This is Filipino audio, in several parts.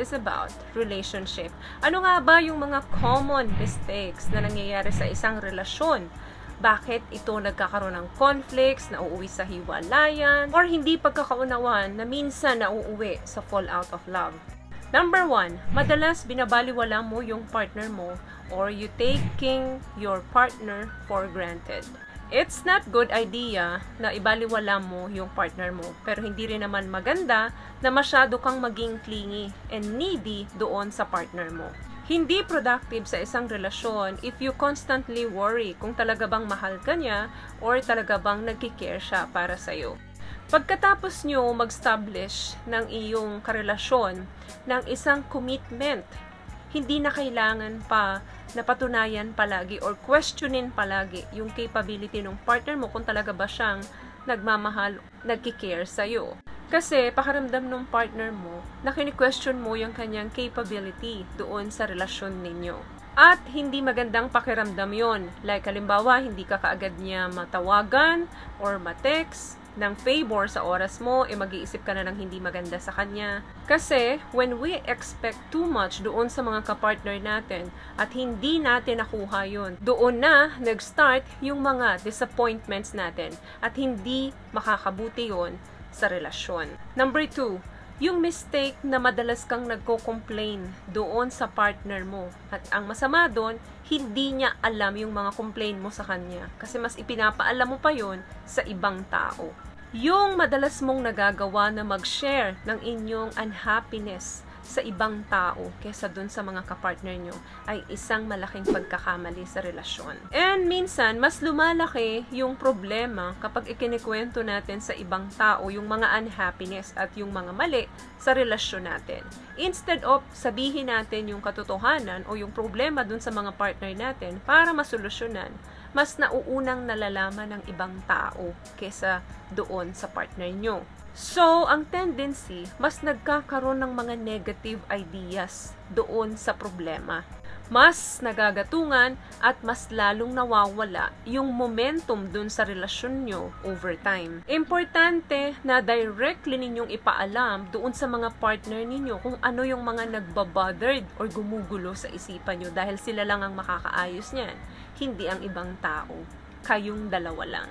is about relationship. Ano nga ba yung mga common mistakes na nangyayari sa isang relasyon? Bakit ito nagkakaroon ng conflicts, nauuwi sa hiwalayan, or hindi pagkakaunawan na minsan nauuwi sa fallout of love? Number 1, madalas binabaliwala mo yung partner mo or you taking your partner for granted. It's not good idea na ibaliwala mo yung partner mo, pero hindi rin naman maganda na masyado kang maging clingy and needy doon sa partner mo. Hindi productive sa isang relasyon if you constantly worry kung talaga bang mahal ka niya or talaga bang nagkikare siya para sa'yo. Pagkatapos nyo mag-establish ng iyong karelasyon ng isang commitment, hindi na kailangan pa napatunayan palagi or questionin palagi yung capability ng partner mo kung talaga ba siyang nagmamahal, nagkikare sa'yo. Kasi pakaramdam ng partner mo na kini-question mo yung kanyang capability doon sa relasyon ninyo. At hindi magandang pakiramdam yon. Like halimbawa, hindi ka kaagad niya matawagan or matext ng favor sa oras mo, mag-iisip ka na ng hindi maganda sa kanya. Kasi, when we expect too much doon sa mga kapartner natin at hindi natin nakuha yun, doon na nag-start yung mga disappointments natin at hindi makakabuti yon sa relasyon. Number 2, yung mistake na madalas kang nagko-complain doon sa partner mo. At ang masama doon, hindi niya alam yung mga complain mo sa kanya. Kasi mas ipinapaalam mo pa yon sa ibang tao. Yung madalas mong nagagawa na mag-share ng inyong unhappiness sa ibang tao kesa dun sa mga kapartner nyo ay isang malaking pagkakamali sa relasyon. And minsan, mas lumalaki yung problema kapag ikinikwento natin sa ibang tao yung mga unhappiness at yung mga mali sa relasyon natin. Instead of sabihin natin yung katotohanan o yung problema dun sa mga partner natin para masolusyonan, mas nauunang nalalaman ng ibang tao kesa doon sa partner nyo. So, ang tendency, mas nagkakaroon ng mga negative ideas doon sa problema. Mas nagagatungan at mas lalong nawawala yung momentum doon sa relasyon nyo over time. Importante na directly ninyong ipaalam doon sa mga partner ninyo kung ano yung mga nagbabothered or gumugulo sa isipan nyo dahil sila lang ang makakaayos niyan, hindi ang ibang tao. Kayong dalawa lang.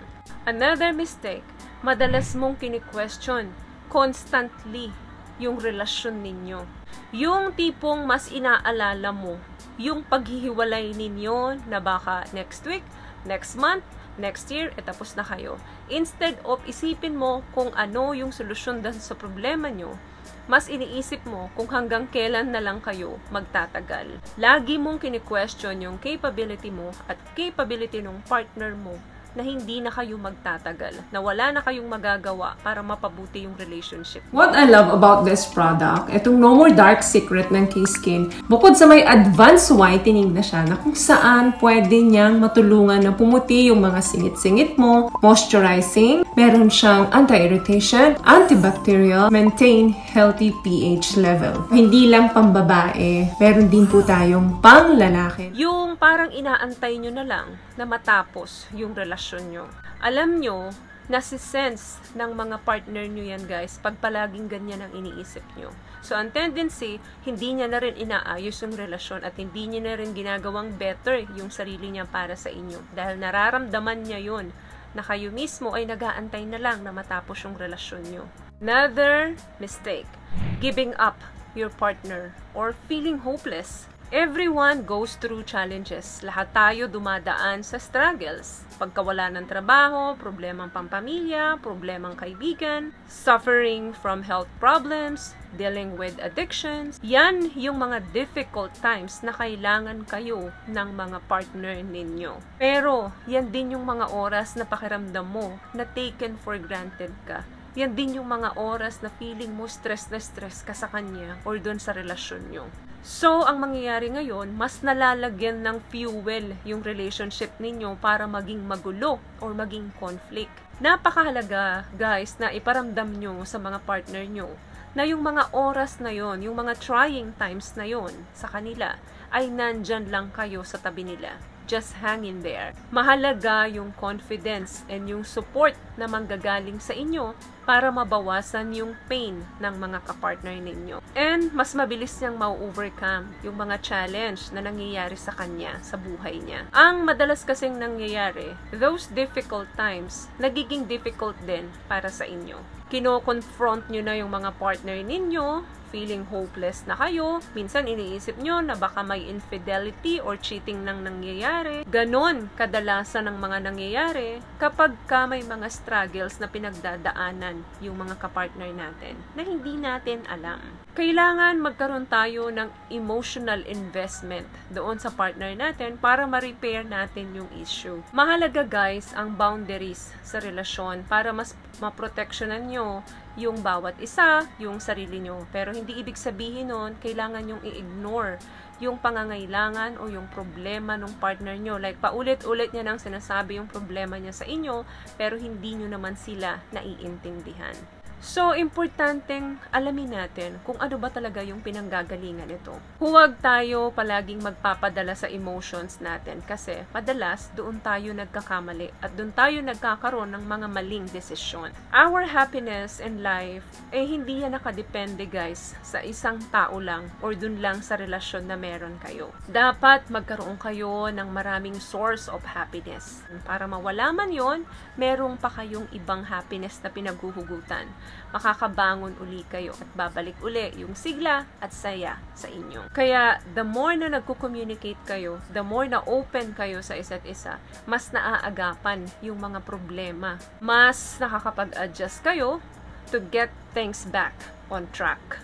Another mistake, madalas mong kini-question constantly yung relasyon ninyo. Yung tipong mas inaalala mo yung paghihiwalay ninyo na baka next week, next month, next year, tapos na kayo. Instead of isipin mo kung ano yung solusyon dahil sa problema nyo, mas iniisip mo kung hanggang kailan na lang kayo magtatagal. Lagi mong kini-question yung capability mo at capability ng partner mo na hindi na kayo magtatagal, na wala na kayong magagawa para mapabuti yung relationship. What I love about this product, itong No More Dark Secret ng K-Skin, bukod sa may advanced whitening na siya, na kung saan pwede niyang matulungan na pumuti yung mga singit-singit mo, moisturizing, meron siyang anti-irritation, antibacterial, maintain healthy pH level. Hindi lang pambabae, meron din po tayong pang lalaki. Yung parang inaantay nyo na lang na matapos yung relasyon nyo. Alam nyo, nasi-sense ng mga partner nyo yan guys pag palaging ganyan ang iniisip nyo. So, ang tendency, hindi niya na rin inaayos yung relasyon at hindi niya na rin ginagawang better yung sarili niya para sa inyo. Dahil nararamdaman niya yun na kayo mismo ay nag-aantay na lang na matapos yung relasyon nyo. Another mistake, giving up your partner or feeling hopeless. Everyone goes through challenges. Lahat tayo dumadaan sa struggles. Pagkawala ng trabaho, problemang pampamilya, problemang kaibigan, suffering from health problems, dealing with addictions. Yan yung mga difficult times na kailangan kayo ng mga partner ninyo. Pero, yan din yung mga oras na pakiramdam mo na taken for granted ka. Yan din yung mga oras na feeling mo stress na stress ka sa kanya or doon sa relasyon nyo. So, ang mangyayari ngayon, mas nalalagyan ng fuel yung relationship ninyo para maging magulo or maging conflict. Napakahalaga, guys, na iparamdam nyo sa mga partner nyo na yung mga oras na yon, yung mga trying times na yon sa kanila, ay nandyan lang kayo sa tabi nila. just hang in there. Mahalaga yung confidence and yung support na manggagaling sa inyo para mabawasan yung pain ng mga kapartner ninyo. And mas mabilis niyang ma-overcome yung mga challenge na nangyayari sa kanya, sa buhay niya. Ang madalas kasing nangyayari, those difficult times, nagiging difficult din para sa inyo. Kino-confront nyo na yung mga partner ninyo, feeling hopeless na kayo. Minsan iniisip nyo na baka may infidelity or cheating nang nangyayari. Ganon kadalasan ng mga nangyayari kapag ka may mga struggles na pinagdadaanan yung mga kapartner natin na hindi natin alam. Kailangan magkaroon tayo ng emotional investment doon sa partner natin para ma-repair natin yung issue. Mahalaga guys ang boundaries sa relasyon para mas maproteksyonan nyo yung bawat isa, yung sarili nyo. Pero hindi ibig sabihin nun, kailangan yung i-ignore yung pangangailangan o yung problema ng partner nyo. Like, paulit-ulit niya nang sinasabi yung problema niya sa inyo, pero hindi nyo naman sila naiintindihan. So, importanteng alamin natin kung ano ba talaga yung pinanggagalingan nito. Huwag tayo palaging magpapadala sa emotions natin kasi madalas doon tayo nagkakamali at doon tayo nagkakaroon ng mga maling desisyon. Our happiness in life, hindi yan nakadepende guys sa isang tao lang or doon lang sa relasyon na meron kayo. Dapat magkaroon kayo ng maraming source of happiness. Para mawala man yon, merong pa kayong ibang happiness na pinaghuhugutan. Makakabangon uli kayo at babalik uli yung sigla at saya sa inyo. Kaya, the more na nagko-communicate kayo, the more na open kayo sa isa't isa, mas naaagapan yung mga problema. Mas nakakapag-adjust kayo to get things back on track.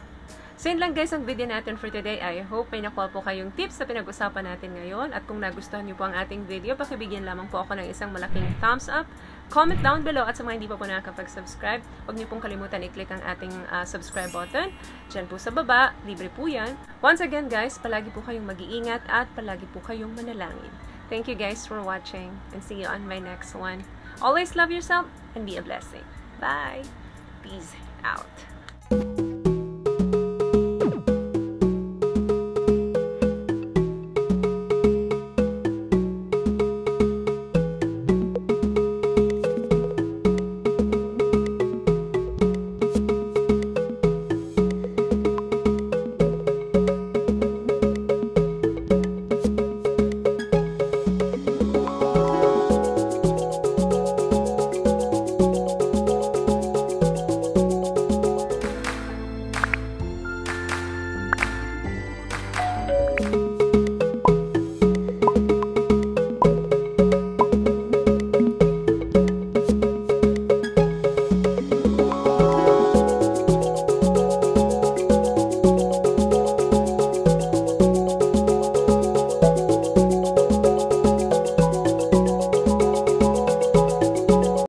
So yun lang guys ang video natin for today. I hope may nakuha po kayong tips sa pinag-usapan natin ngayon. At kung nagustuhan niyo po ang ating video, pakibigyan lamang po ako ng isang malaking thumbs up. Comment down below at sa mga hindi pa po nakakapag-subscribe, huwag niyo pong kalimutan i-click ang ating subscribe button. Diyan po sa baba, libre po yan. Once again guys, palagi po kayong mag-iingat at palagi po kayong manalangin. Thank you guys for watching and see you on my next one. Always love yourself and be a blessing. Bye! Peace out.